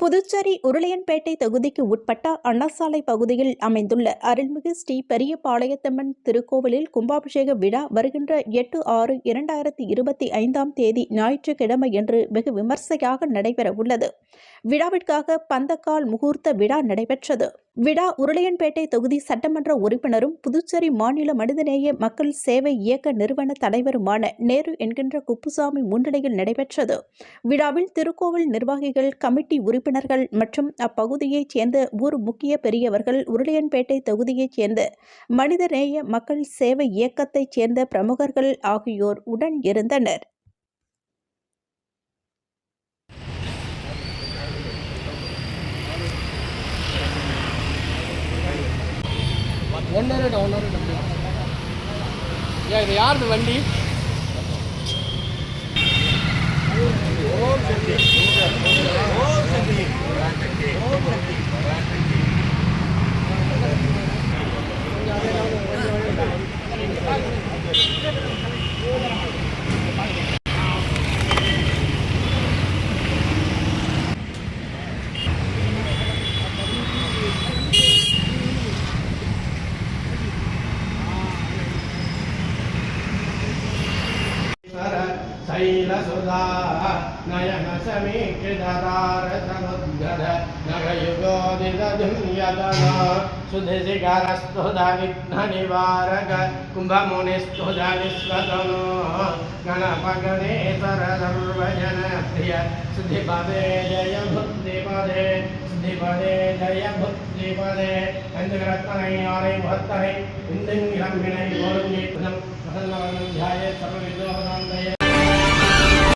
புதுச்சேரி உருளையன்பேட்டை தொகுதிக்கு உட்பட்ட அண்ணாசாலை பகுதியில் அமைந்துள்ள அருள்மிகு ஸ்ரீ பெரியபாளையத்தம்மன் திருக்கோவிலில் கும்பாபிஷேக விழா வருகின்ற 8/6/2025 ஞாயிற்றுக்கிழமையன்று வெகு விமர்சையாக நடைபெறவுள்ளது. விழாவிற்காக பந்தக்கால் முகூர்த்த விழா நடைபெற்றது. விழா உருளையன்பேட்டை தொகுதி சட்டமன்ற உறுப்பினரும் புதுச்சேரி மாநில மனிதநேய மக்கள் சேவை இயக்க நிறுவன தலைவருமான நேரு என்கின்ற குப்புசாமி முன்னிலையில் நடைபெற்றது. விழாவில் திருக்கோவில் நிர்வாகிகள், கமிட்டி உறுப்பினர்கள் மற்றும் அப்பகுதியைச் சேர்ந்த ஊர் முக்கிய பெரியவர்கள், உருளையன்பேட்டை தொகுதியைச் சேர்ந்த மனிதநேய மக்கள் சேவை இயக்கத்தைச் சேர்ந்த பிரமுகர்கள் ஆகியோர் உடன் இருந்தனர். இது யாருது வண்டி? शैलसुधा नयन समीकृततारसमुद्गद नगयुगोदितधुन्यतन सुधिशिखरस्तुधविघ्ननिवारक कुम्भमुनिस्तुध विश्वतनो गणपगणेश्वर सर्वजनप्रिय सिद्धिपदे जय बुद्धिपदे सिद्धिपदे जय बुद्धिपदे पंचरत्नै आरे भक्तै इन्द्रियं विनय गोरुण्यं प्रसन्नवनं ध्याये सर्वविद्योपदान्तये